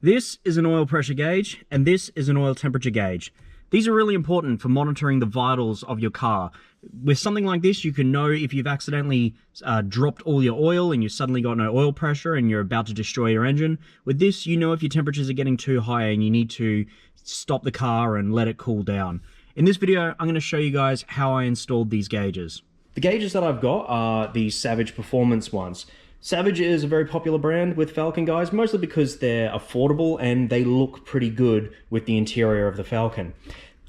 This is an oil pressure gauge, and this is an oil temperature gauge. These are really important for monitoring the vitals of your car. With something like this, you can know if you've accidentally dropped all your oil and you suddenly got no oil pressure and you're about to destroy your engine. With this, you know if your temperatures are getting too high and you need to stop the car and let it cool down. In this video, I'm going to show you guys how I installed these gauges. The gauges that I've got are the Savage Performance ones. Savage is a very popular brand with Falcon, guys, mostly because they're affordable and they look pretty good with the interior of the Falcon.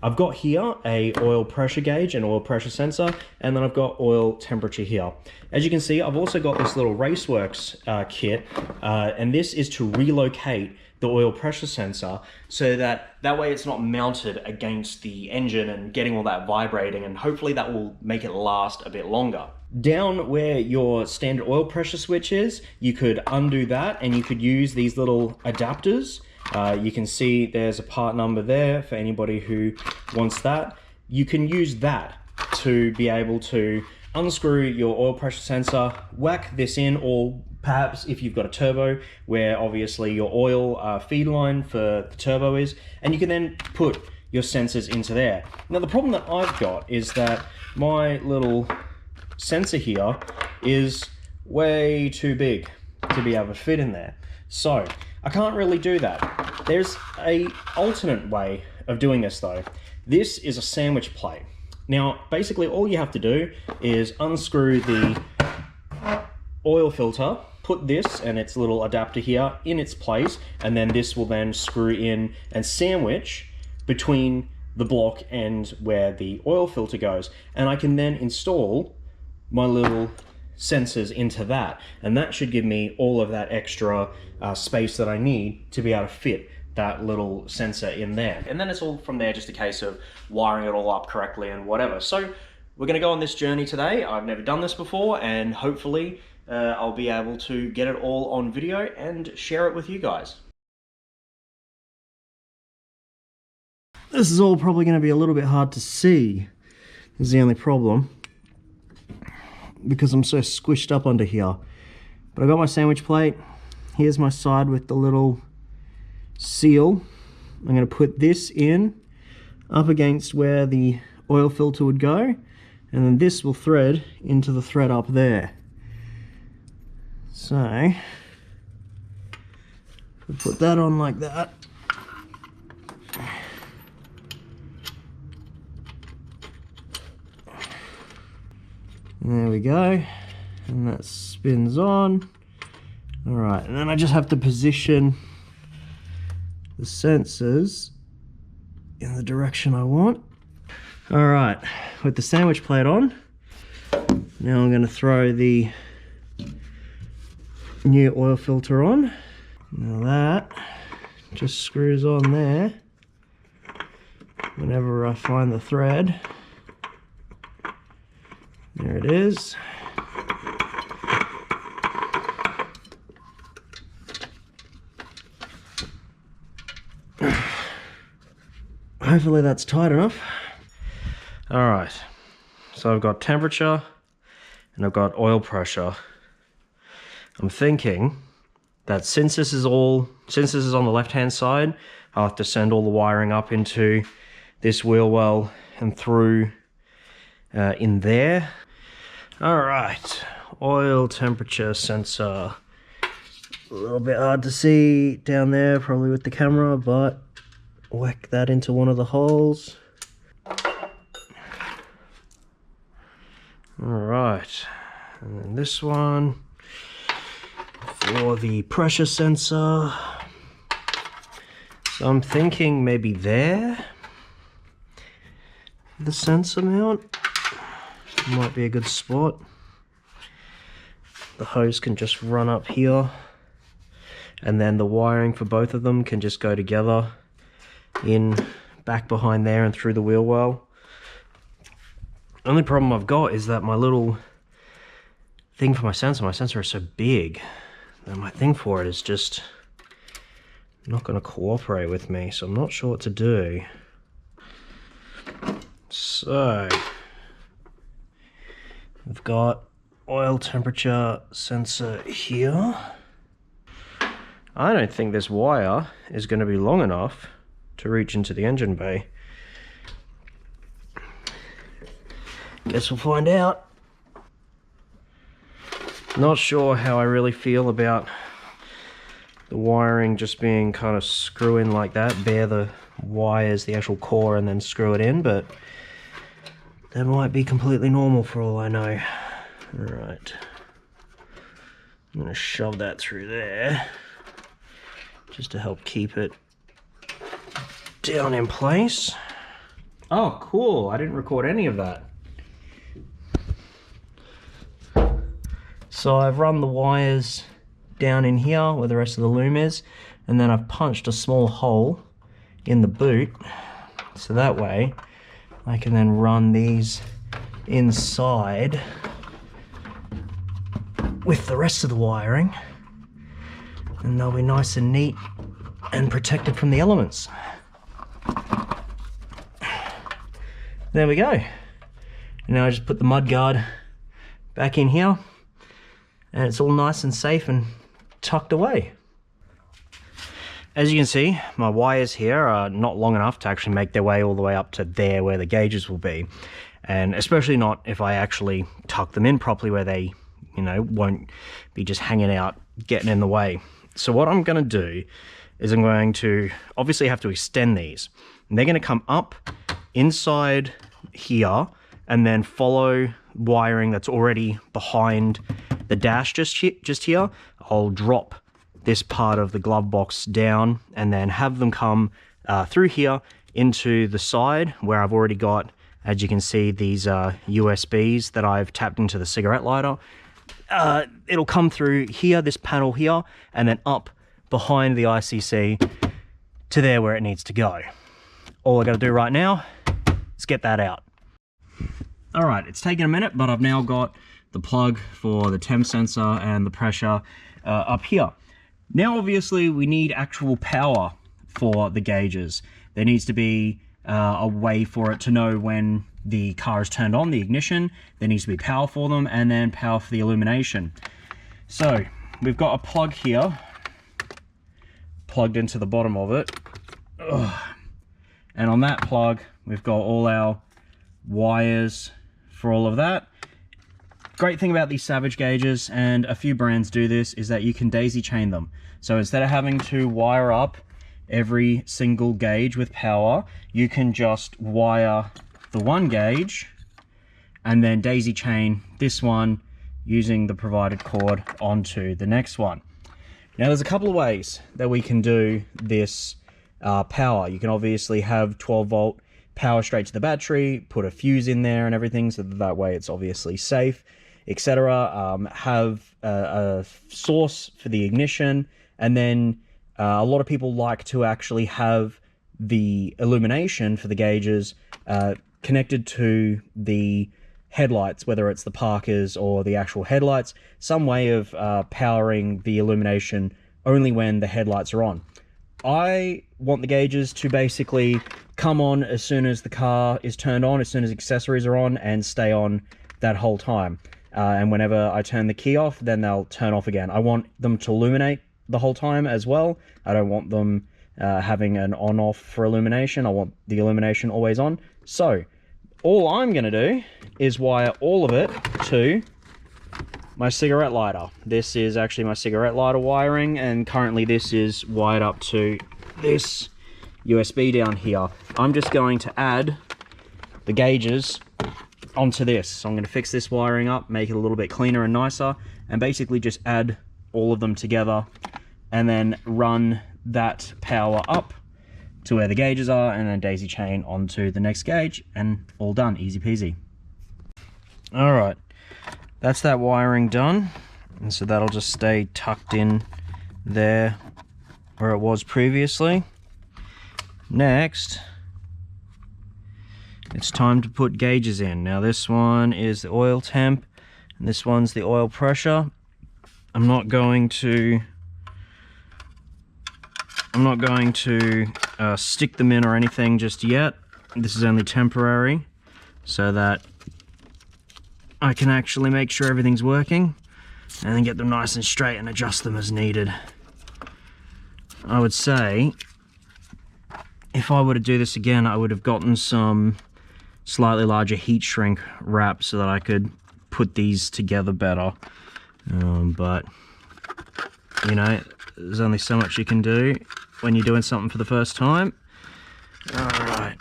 I've got here a oil pressure gauge and oil pressure sensor, and then I've got oil temperature here. As you can see, I've also got this little Raceworks kit, and this is to relocate the oil pressure sensor so that way it's not mounted against the engine and getting all that vibrating, and hopefully that will make it last a bit longer. Down where your standard oil pressure switch is, you could undo that and you could use these little adapters. You can see there's a part number there for anybody who wants that. You can use that to be able to unscrew your oil pressure sensor, whack this in, or perhaps if you've got a turbo where obviously your oil feed line for the turbo is, and you can then put your sensors into there. Now the problem that I've got is that my little sensor here is way too big to be able to fit in there. So I can't really do that. There's a alternate way of doing this though. This is a sandwich plate. Now basically all you have to do is unscrew the oil filter, put this and its little adapter here in its place, and then this will then screw in and sandwich between the block and where the oil filter goes. And I can then install my little sensors into that, and that should give me all of that extra space that I need to be able to fit that little sensor in there. And then it's all from there just a case of wiring it all up correctly and whatever. So we're gonna go on this journey today. I've never done this before, and hopefully I'll be able to get it all on video and share it with you guys. This is all probably gonna be a little bit hard to see. This is the only problem, because I'm so squished up under here. But I got my sandwich plate. Here's my side with the little seal. I'm going to put this in up against where the oil filter would go, and then this will thread into the thread up there. So we'll put that on like that. There we go, and that spins on. All right, and then I just have to position the sensors in the direction I want. All right, with the sandwich plate on, now I'm going to throw the new oil filter on. Now that just screws on there whenever I find the thread. There it is. Hopefully that's tight enough. All right, so I've got temperature and I've got oil pressure. I'm thinking that since this is on the left-hand side, I'll have to send all the wiring up into this wheel well and through in there. All right, oil temperature sensor. A little bit hard to see down there probably with the camera, but whack that into one of the holes. All right, and then this one for the pressure sensor. So I'm thinking maybe there, the sensor mount might be a good spot. The hose can just run up here, and then the wiring for both of them can just go together in back behind there and through the wheel well. The only problem I've got is that my little thing for my sensor is so big that my thing for it is just not going to cooperate with me, so I'm not sure what to do. So we've got oil temperature sensor here. I don't think this wire is going to be long enough to reach into the engine bay. Guess we'll find out. Not sure how I really feel about the wiring just being kind of screw in like that, bare the wires, the actual core, and then screw it in, but that might be completely normal for all I know. Alright, I'm going to shove that through there just to help keep it down in place. Oh, cool, I didn't record any of that. So I've run the wires down in here where the rest of the loom is, and then I've punched a small hole in the boot, so that way I can then run these inside with the rest of the wiring, and they'll be nice and neat and protected from the elements. There we go. And now I just put the mud guard back in here, and it's all nice and safe and tucked away. As you can see, my wires here are not long enough to actually make their way all the way up to there where the gauges will be, and especially not if I actually tuck them in properly where they, you know, won't be just hanging out, getting in the way. So what I'm going to do is I'm going to obviously have to extend these, and they're going to come up inside here and then follow wiring that's already behind the dash just here. I'll drop this part of the glove box down and then have them come through here into the side where I've already got, as you can see, these USBs that I've tapped into the cigarette lighter. It'll come through here, this panel here, and then up behind the ICC to there where it needs to go. All I got to do right now is get that out. All right, it's taken a minute, but I've now got the plug for the temp sensor and the pressure up here. Now, obviously, we need actual power for the gauges. There needs to be a way for it to know when the car is turned on, the ignition. There needs to be power for them, and then power for the illumination. So, we've got a plug here, plugged into the bottom of it. Ugh. And on that plug, we've got all our wires for all of that. Great thing about these Savage gauges, and a few brands do this, is that you can daisy chain them. So instead of having to wire up every single gauge with power, you can just wire the one gauge and then daisy chain this one using the provided cord onto the next one. Now there's a couple of ways that we can do this power. You can obviously have 12 volt power straight to the battery, put a fuse in there and everything, so that way it's obviously safe, etc. Have a source for the ignition, and then a lot of people like to actually have the illumination for the gauges connected to the headlights, whether it's the Parkers or the actual headlights, some way of powering the illumination only when the headlights are on. I want the gauges to basically come on as soon as the car is turned on, as soon as accessories are on, and stay on that whole time. And whenever I turn the key off, then they'll turn off again. I want them to illuminate the whole time as well. I don't want them having an on-off for illumination. I want the illumination always on. So all I'm going to do is wire all of it to my cigarette lighter. This is actually my cigarette lighter wiring, and currently this is wired up to this USB down here. I'm just going to add the gauges onto this. So I'm going to fix this wiring up, make it a little bit cleaner and nicer, and basically just add all of them together and then run that power up to where the gauges are, and then daisy chain onto the next gauge, and all done, easy peasy. All right, that's that wiring done, and so that'll just stay tucked in there where it was previously. Next, it's time to put gauges in. Now this one is the oil temp, and this one's the oil pressure. I'm not going to stick them in or anything just yet. This is only temporary, so that I can actually make sure everything's working and then get them nice and straight and adjust them as needed. I would say if I were to do this again, I would have gotten some slightly larger heat shrink wrap so that I could put these together better. But, you know, there's only so much you can do when you're doing something for the first time. Alright.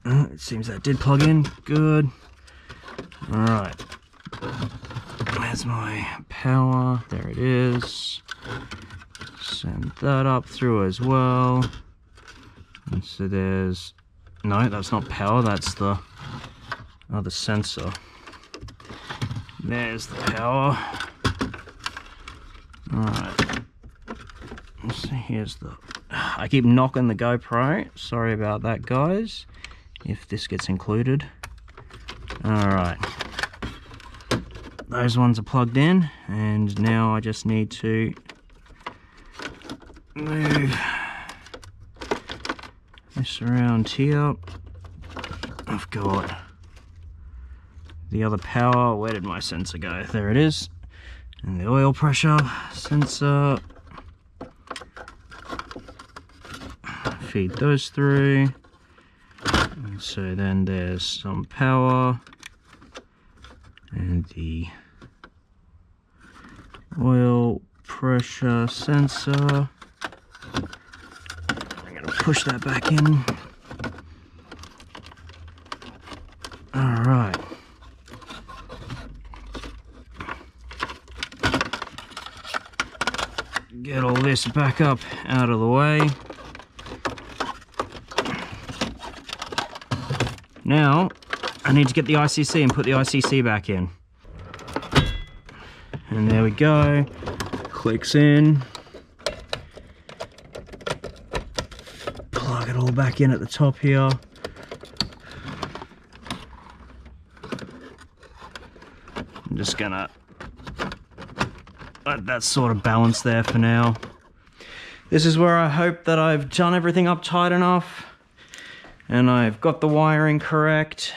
It seems that did plug in. Good. Alright. There's my power. There it is. Send that up through as well. And so there's... No, that's not power. That's the other sensor. There's the power. Alright. So here's the... I keep knocking the GoPro. Sorry about that, guys. If this gets included. Alright. Those ones are plugged in, and now I just need to move this around here. I've got the other power. Where did my sensor go? There it is. And the oil pressure sensor. Feed those through. And so then there's some power and the oil pressure sensor. I'm going to push that back in. Alright. Get all this back up out of the way. Now, I need to get the ICC and put the ICC back in. And there we go. Clicks in. Plug it all back in at the top here. I'm just gonna let that sort of balance there for now. This is where I hope that I've done everything up tight enough and I've got the wiring correct.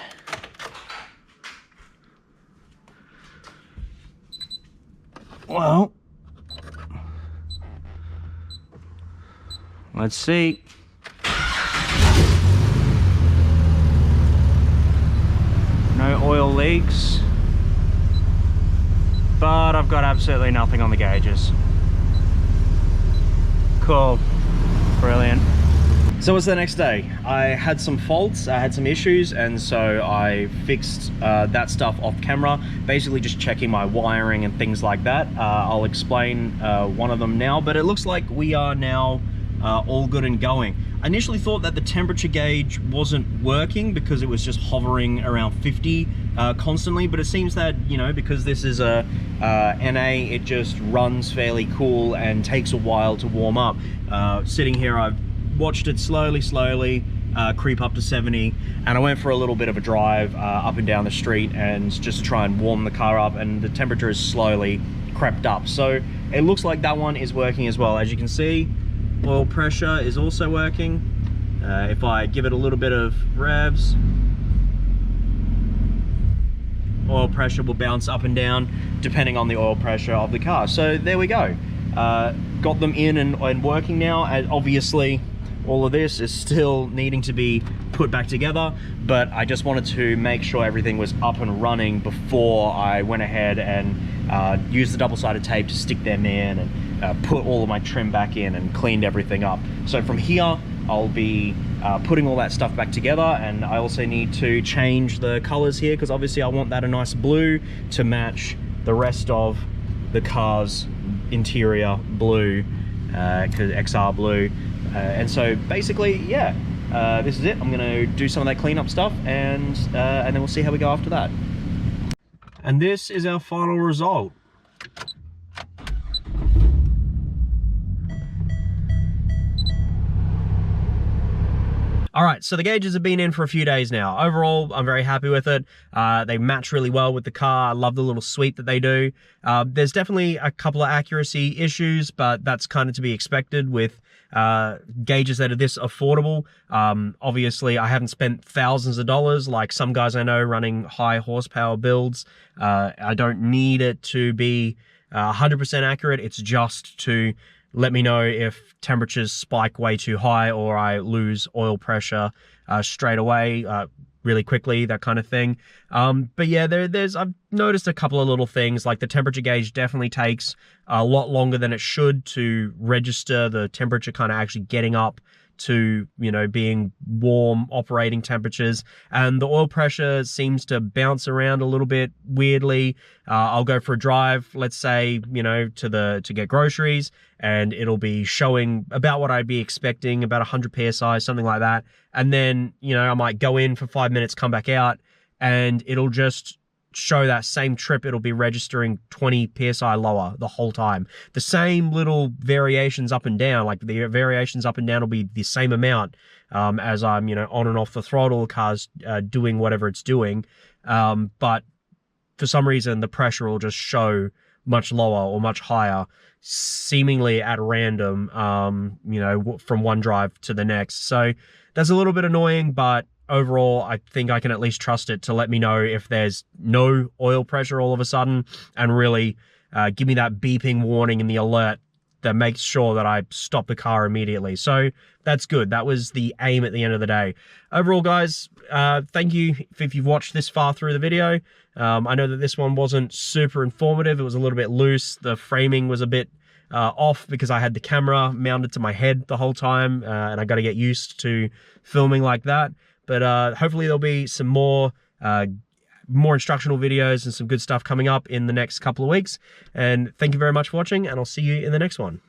Well, let's see. No oil leaks, but I've got absolutely nothing on the gauges. Cool, brilliant. So what's the next day? I had some faults, I had some issues, and so I fixed that stuff off camera, basically just checking my wiring and things like that. I'll explain one of them now, but it looks like we are now all good and going. I initially thought that the temperature gauge wasn't working because it was just hovering around 50 constantly, but it seems that, you know, because this is a NA, it just runs fairly cool and takes a while to warm up. Sitting here, I've watched it slowly creep up to 70, and I went for a little bit of a drive up and down the street and just to try and warm the car up, and the temperature has slowly crept up. So it looks like that one is working as well. As you can see, oil pressure is also working. If I give it a little bit of revs, oil pressure will bounce up and down depending on the oil pressure of the car. So there we go. Got them in and working now, and obviously all of this is still needing to be put back together, but I just wanted to make sure everything was up and running before I went ahead and used the double-sided tape to stick them in and put all of my trim back in and cleaned everything up. So from here, I'll be putting all that stuff back together, and I also need to change the colors here because obviously I want that a nice blue to match the rest of the car's interior blue, because XR blue. And so basically, yeah, this is it. I'm gonna do some of that cleanup stuff, and then we'll see how we go after that. And this is our final result. All right, so the gauges have been in for a few days now. Overall, I'm very happy with it. They match really well with the car. I love the little sweep that they do. There's definitely a couple of accuracy issues, but that's kind of to be expected with gauges that are this affordable. Obviously, I haven't spent thousands of dollars like some guys I know running high horsepower builds. I don't need it to be 100% accurate. It's just to let me know if temperatures spike way too high or I lose oil pressure straight away, really quickly, that kind of thing. But yeah, I've noticed a couple of little things, like the temperature gauge definitely takes a lot longer than it should to register the temperature kind of actually getting up to, you know, being warm operating temperatures, and the oil pressure seems to bounce around a little bit weirdly. I'll go for a drive, let's say, you know, to get groceries, and it'll be showing about what I'd be expecting, about 100 psi, something like that. And then, you know, I might go in for 5 minutes, come back out, and it'll just show that same trip. It'll be registering 20 psi lower the whole time. The same little variations up and down, like the variations up and down will be the same amount as I'm, you know, on and off the throttle, the car's doing whatever it's doing. But for some reason, the pressure will just show much lower or much higher, seemingly at random, you know, from one drive to the next. So that's a little bit annoying, but overall, I think I can at least trust it to let me know if there's no oil pressure all of a sudden, and really give me that beeping warning in the alert that makes sure that I stop the car immediately. So that's good. That was the aim at the end of the day. Overall, guys, thank you if you've watched this far through the video. I know that this one wasn't super informative. It was a little bit loose. The framing was a bit off because I had the camera mounted to my head the whole time, and I got to get used to filming like that. But hopefully there'll be some more instructional videos and some good stuff coming up in the next couple of weeks. And thank you very much for watching, and I'll see you in the next one.